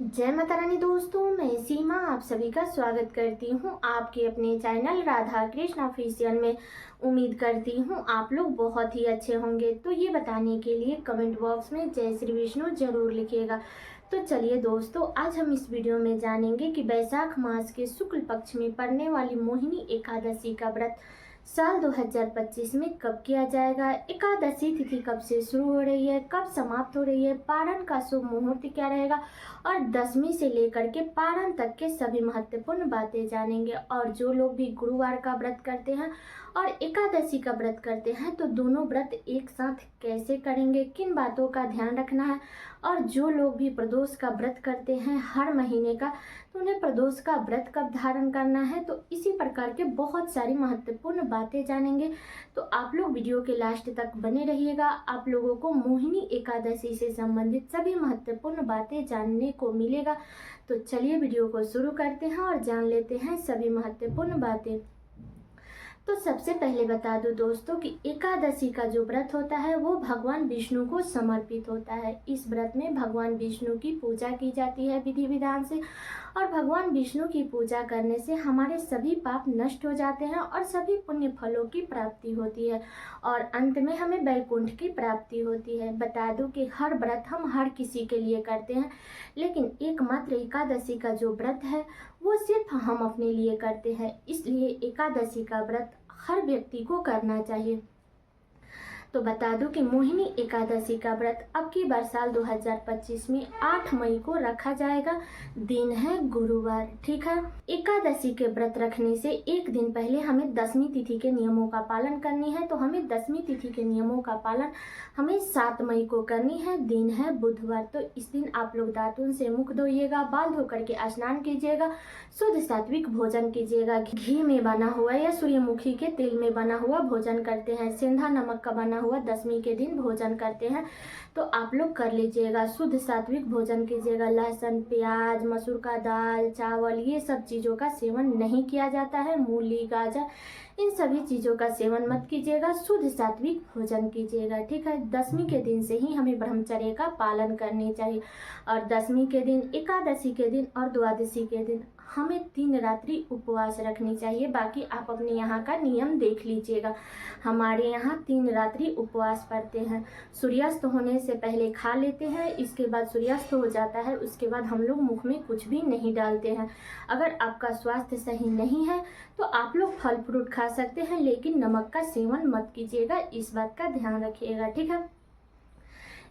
जय माता रानी दोस्तों, मैं सीमा आप सभी का स्वागत करती हूँ आपके अपने चैनल राधा कृष्ण ऑफिशियल में। उम्मीद करती हूँ आप लोग बहुत ही अच्छे होंगे। तो ये बताने के लिए कमेंट बॉक्स में जय श्री विष्णु जरूर लिखिएगा। तो चलिए दोस्तों, आज हम इस वीडियो में जानेंगे कि वैशाख मास के शुक्ल पक्ष में पड़ने वाली मोहिनी एकादशी का व्रत साल 2025 में कब किया जाएगा, एकादशी तिथि कब से शुरू हो रही है, कब समाप्त हो रही है, पारण का शुभ मुहूर्त क्या रहेगा और दशमी से लेकर के पारण तक के सभी महत्वपूर्ण बातें जानेंगे। और जो लोग भी गुरुवार का व्रत करते हैं और एकादशी का व्रत करते हैं तो दोनों व्रत एक साथ कैसे करेंगे, किन बातों का ध्यान रखना है। और जो लोग भी प्रदोष का व्रत करते हैं हर महीने का, तो उन्हें प्रदोष का व्रत कब धारण करना है। तो इसी प्रकार के बहुत सारी महत्वपूर्ण बातें जानेंगे। तो आप लोग वीडियो के लास्ट तक बने रहिएगा। आप लोगों को मोहिनी एकादशी से संबंधित सभी महत्वपूर्ण बातें जानने को मिलेगा। तो चलिए वीडियो को शुरू करते हैं और जान लेते हैं सभी महत्वपूर्ण बातें। तो सबसे पहले बता दूं दोस्तों कि एकादशी का जो व्रत होता है वो भगवान विष्णु को समर्पित होता है। इस व्रत में भगवान विष्णु की पूजा की जाती है विधि विधान से, और भगवान विष्णु की पूजा करने से हमारे सभी पाप नष्ट हो जाते हैं और सभी पुण्य फलों की प्राप्ति होती है और अंत में हमें वैकुंठ की प्राप्ति होती है। बता दूं कि हर व्रत हम हर किसी के लिए करते हैं, लेकिन एकमात्र एकादशी का जो व्रत है वो सिर्फ हम अपने लिए करते हैं। इसलिए एकादशी का व्रत हर व्यक्ति को करना चाहिए। तो बता दूं कि मोहिनी एकादशी का व्रत अब की बार साल 2025 में 8 मई को रखा जाएगा। दिन है गुरुवार, ठीक है। एकादशी के व्रत रखने से एक दिन पहले हमें दशमी तिथि के नियमों का पालन करनी है। तो हमें दशमी तिथि के नियमों का पालन हमें 7 मई को करनी है। दिन है बुधवार। तो इस दिन आप लोग दातुन से मुख धोइएगा, बाल धो करके स्नान कीजिएगा, शुद्ध सात्विक भोजन कीजिएगा। घी में बना हुआ या सूर्यमुखी के तेल में बना हुआ भोजन करते हैं, सेंधा नमक का बना हुआ दशमी के दिन भोजन करते हैं तो आप लोग कर लीजिएगा। शुद्ध सात्विक भोजन कीजिएगा। लहसुन, प्याज, मसूर का दाल, चावल, ये सब चीज़ों का सेवन नहीं किया जाता है। मूली, गाजर, इन सभी चीज़ों का सेवन मत कीजिएगा। शुद्ध सात्विक भोजन कीजिएगा, ठीक है। दशमी के दिन से ही हमें ब्रह्मचर्य का पालन करनी चाहिए। और दशमी के दिन, एकादशी के दिन और द्वादशी के दिन हमें 3 रात्रि उपवास रखनी चाहिए। बाकी आप अपने यहाँ का नियम देख लीजिएगा। हमारे यहाँ 3 रात्रि उपवास पड़ते हैं। सूर्यास्त होने से पहले खा लेते हैं, इसके बाद सूर्यास्त हो जाता है, उसके बाद हम लोग मुख में कुछ भी नहीं डालते हैं। अगर आपका स्वास्थ्य सही नहीं है तो आप लोग फल फ्रूट खा सकते हैं, लेकिन नमक का सेवन मत कीजिएगा। इस बात का ध्यान रखिएगा, ठीक है।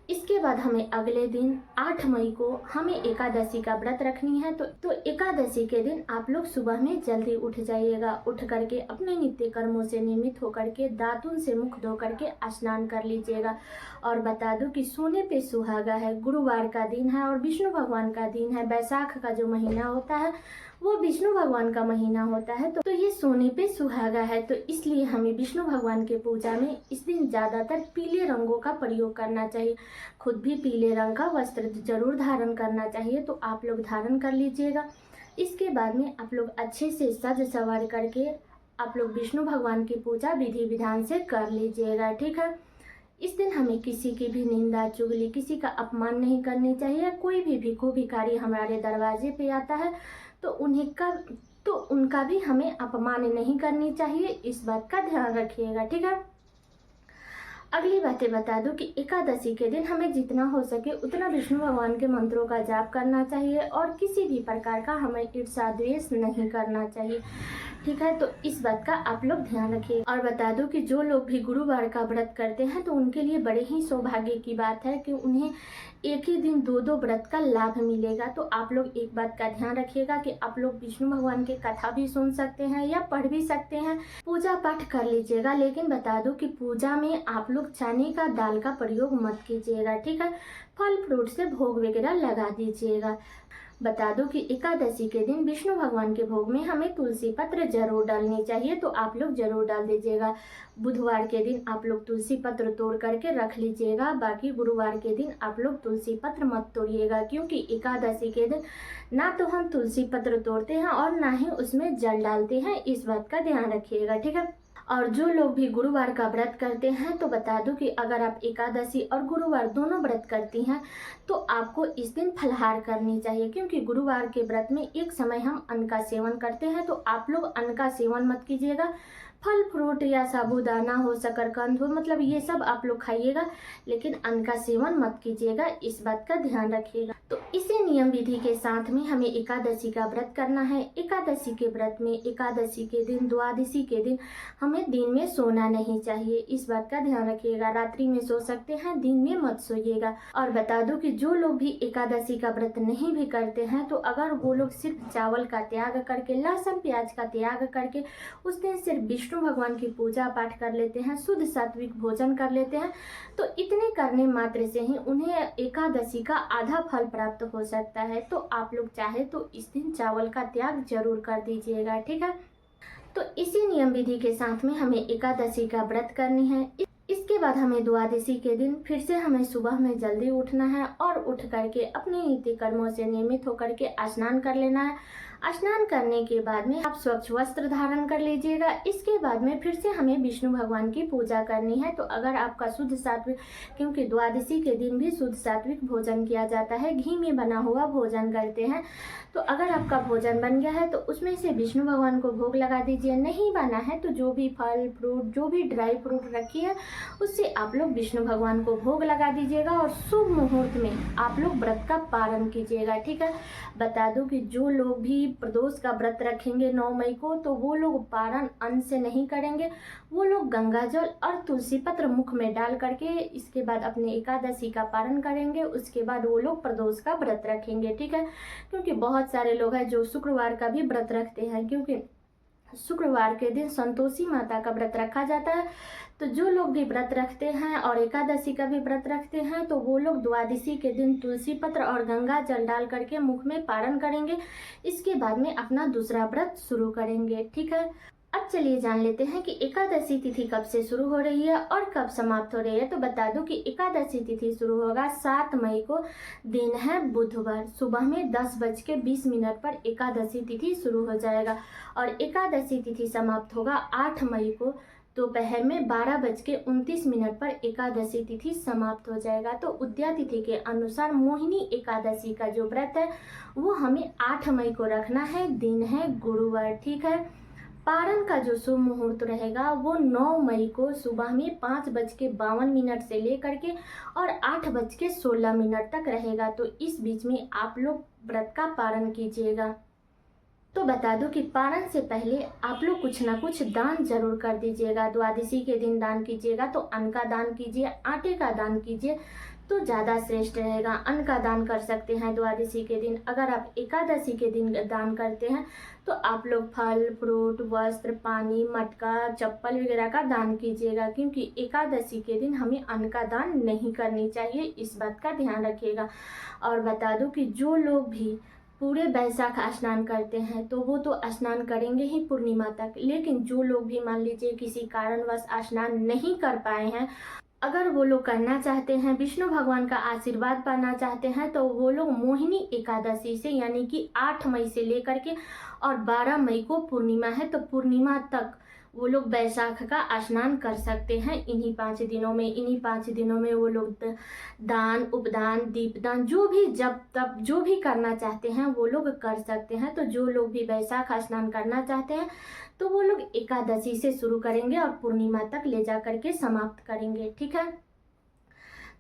इसके बाद हमें अगले दिन 8 मई को हमें एकादशी का व्रत रखनी है। तो एकादशी के दिन आप लोग सुबह में जल्दी उठ जाइएगा। उठ करके अपने नित्य कर्मों से निमित्त होकर के दातुन से मुख धो करके स्नान कर लीजिएगा। और बता दूं कि सोने पे सुहागा है, गुरुवार का दिन है और विष्णु भगवान का दिन है। वैशाख का जो महीना होता है वो विष्णु भगवान का महीना होता है। तो ये सोने पे सुहागा है, तो इसलिए हमें विष्णु भगवान के पूजा में इस दिन ज़्यादातर पीले रंगों का प्रयोग करना चाहिए। खुद भी पीले रंग का वस्त्र जरूर धारण करना चाहिए। तो आप लोग धारण कर लीजिएगा। इसके बाद में आप लोग अच्छे से सज सवार करके आप लोग विष्णु भगवान की पूजा विधि विधान से कर लीजिएगा, ठीक है। इस दिन हमें किसी की भी निंदा, चुगली, किसी का अपमान नहीं करनी चाहिए। कोई भी भिखू भिखारी हमारे दरवाजे पे आता है तो उनका भी हमें अपमान नहीं करनी चाहिए। इस बात का ध्यान रखिएगा, ठीक है। अगली बातें बता दूं कि एकादशी के दिन हमें जितना हो सके उतना विष्णु भगवान के मंत्रों का जाप करना चाहिए और किसी भी प्रकार का हमें ईर्ष्या द्वेष नहीं करना चाहिए, ठीक है। तो इस बात का आप लोग ध्यान रखिए। और बता दूं कि जो लोग भी गुरुवार का व्रत करते हैं तो उनके लिए बड़े ही सौभाग्य की बात है कि उन्हें एक ही दिन 2 व्रत का लाभ मिलेगा। तो आप लोग एक बात का ध्यान रखिएगा कि आप लोग विष्णु भगवान की कथा भी सुन सकते हैं या पढ़ भी सकते हैं, पूजा पाठ कर लीजिएगा। लेकिन बता दूं कि पूजा में आप लोग चने का दाल का प्रयोग मत कीजिएगा, ठीक है। फल फ्रूट से भोग वगैरह लगा दीजिएगा। बता दूं कि एकादशी के दिन विष्णु भगवान के भोग में हमें तुलसी पत्र जरूर डालनी चाहिए। तो आप लोग जरूर डाल दीजिएगा। बुधवार के दिन आप लोग तुलसी पत्र तोड़ करके रख लीजिएगा। बाकी गुरुवार के दिन आप लोग तुलसी पत्र मत तोड़िएगा, क्योंकि एकादशी के दिन ना तो हम तुलसी पत्र तोड़ते हैं और ना ही उसमें जल डालते हैं। इस बात का ध्यान रखिएगा, ठीक है। और जो लोग भी गुरुवार का व्रत करते हैं तो बता दूं कि अगर आप एकादशी और गुरुवार दोनों व्रत करती हैं तो आपको इस दिन फलाहार करनी चाहिए, क्योंकि गुरुवार के व्रत में एक समय हम अन्न का सेवन करते हैं। तो आप लोग अन्न का सेवन मत कीजिएगा। फल फ्रूट या साबूदाना हो, शकरकंद हो, मतलब ये सब आप लोग खाइएगा, लेकिन अन्न का सेवन मत कीजिएगा, इस बात का ध्यान रखिएगा। तो इसी नियम विधि के साथ में हमें एकादशी का व्रत करना है। एकादशी के व्रत में एकादशी के दिन, द्वादशी के दिन हमें दिन में सोना नहीं चाहिए, इस बात का ध्यान रखिएगा। रात्रि में सो सकते हैं, दिन में मत सोइएगा। और बता दूं कि जो लोग भी एकादशी का व्रत नहीं भी करते हैं तो अगर वो लोग सिर्फ चावल का त्याग करके, लहसुन प्याज का त्याग करके उस दिन सिर्फ विष्णु भगवान की पूजा पाठ कर लेते हैं, शुद्ध सात्विक भोजन कर लेते हैं, तो इतने करने मात्र से ही उन्हें एकादशी का आधा फल प्राप्त हो सकता है। तो आप लोग चाहे तो इस दिन चावल का त्याग जरूर कर दीजिएगा, ठीक है। तो इसी नियम विधि के साथ में हमें एकादशी का व्रत करनी है। इसके बाद हमें द्वादशी के दिन फिर से हमें सुबह में जल्दी उठना है और उठ करके अपने नित्य कर्मों से नियमित होकर के स्नान कर लेना है। स्नान करने के बाद में आप स्वच्छ वस्त्र धारण कर लीजिएगा। इसके बाद में फिर से हमें विष्णु भगवान की पूजा करनी है। तो अगर आपका शुद्ध सात्विक, क्योंकि द्वादशी के दिन भी शुद्ध सात्विक भोजन किया जाता है, घी में बना हुआ भोजन करते हैं, तो अगर आपका भोजन बन गया है तो उसमें से विष्णु भगवान को भोग लगा दीजिए। नहीं बना है तो जो भी फल फ्रूट, जो भी ड्राई फ्रूट रखी है उससे आप लोग विष्णु भगवान को भोग लगा दीजिएगा और शुभ मुहूर्त में आप लोग व्रत का पारण कीजिएगा, ठीक है। बता दूं कि जो लोग भी प्रदोष का व्रत रखेंगे 9 मई को, तो वो लोग पारण अन्न से नहीं करेंगे, वो लोग गंगा जल और तुलसी पत्र मुख में डाल करके इसके बाद अपने एकादशी का पारण करेंगे। उसके बाद वो लोग प्रदोष का व्रत रखेंगे, ठीक है। क्योंकि बहुत सारे लोग हैं जो शुक्रवार का भी व्रत रखते हैं, क्योंकि शुक्रवार के दिन संतोषी माता का व्रत रखा जाता है। तो जो लोग भी व्रत रखते हैं और एकादशी का भी व्रत रखते हैं तो वो लोग द्वादशी के दिन तुलसी पत्र और गंगा जल डाल करके मुख में पारण करेंगे। इसके बाद में अपना दूसरा व्रत शुरू करेंगे, ठीक है। अब चलिए जान लेते हैं कि एकादशी तिथि कब से शुरू हो रही है और कब समाप्त हो रही है। तो बता दूं कि एकादशी तिथि शुरू होगा 7 मई को, दिन है बुधवार, सुबह में 10:20 पर एकादशी तिथि शुरू हो जाएगा और एकादशी तिथि समाप्त होगा 8 मई को दोपहर में 12:29 पर एकादशी तिथि समाप्त हो जाएगा। तो उदया तिथि के अनुसार मोहिनी एकादशी का जो व्रत है वो हमें 8 मई को रखना है, दिन है गुरुवार, ठीक है। पारण का जो शुभ मुहूर्त रहेगा वो 9 मई को सुबह में 5:52 से लेकर के और 8:16 तक रहेगा। तो इस बीच में आप लोग व्रत का पारण कीजिएगा। तो बता दूं कि पारण से पहले आप लोग कुछ ना कुछ दान जरूर कर दीजिएगा। द्वादशी के दिन दान कीजिएगा तो अन्न का दान कीजिए, आटे का दान कीजिए तो ज़्यादा श्रेष्ठ रहेगा। अन्न का दान कर सकते हैं द्वादशी के दिन। अगर आप एकादशी के दिन दान करते हैं तो आप लोग फल फ्रूट, वस्त्र, पानी, मटका, चप्पल वगैरह का दान कीजिएगा, क्योंकि एकादशी के दिन हमें अन्न का दान नहीं करनी चाहिए, इस बात का ध्यान रखिएगा। और बता दूं कि जो लोग भी पूरे वैशाख स्नान करते हैं तो वो तो स्नान करेंगे ही पूर्णिमा तक, लेकिन जो लोग भी मान लीजिए किसी कारणवश स्नान नहीं कर पाए हैं, अगर वो लोग करना चाहते हैं, विष्णु भगवान का आशीर्वाद पाना चाहते हैं, तो वो लोग मोहिनी एकादशी से यानी कि 8 मई से लेकर के और 12 मई को पूर्णिमा है तो पूर्णिमा तक वो लोग वैशाख का स्नान कर सकते हैं। इन्हीं 5 दिनों में वो लोग दान, उपदान, दीपदान, जो भी जब तब जो भी करना चाहते हैं वो लोग कर सकते हैं। तो जो लोग भी वैशाख स्नान करना चाहते हैं तो वो लोग एकादशी से शुरू करेंगे और पूर्णिमा तक ले जा करके समाप्त करेंगे, ठीक है।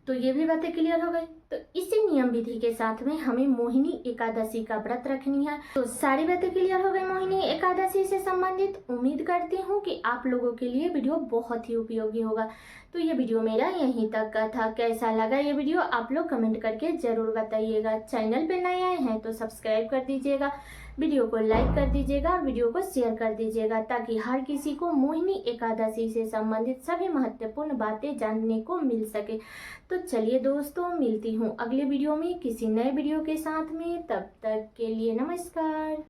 तो ये भी बातें क्लियर हो गई। तो इसी नियम विधि के साथ में हमें मोहिनी एकादशी का व्रत रखनी है। तो सारी बातें क्लियर हो गई मोहिनी एकादशी से संबंधित। उम्मीद करती हूँ कि आप लोगों के लिए वीडियो बहुत ही उपयोगी होगा। तो ये वीडियो मेरा यहीं तक का था। कैसा लगा ये वीडियो आप लोग कमेंट करके जरूर बताइएगा। चैनल पे नए आए हैं तो सब्सक्राइब कर दीजिएगा, वीडियो को लाइक कर दीजिएगा और वीडियो को शेयर कर दीजिएगा, ताकि हर किसी को मोहिनी एकादशी से संबंधित सभी महत्वपूर्ण बातें जानने को मिल सके। तो चलिए दोस्तों, मिलती हूँ अगले वीडियो में किसी नए वीडियो के साथ में। तब तक के लिए नमस्कार।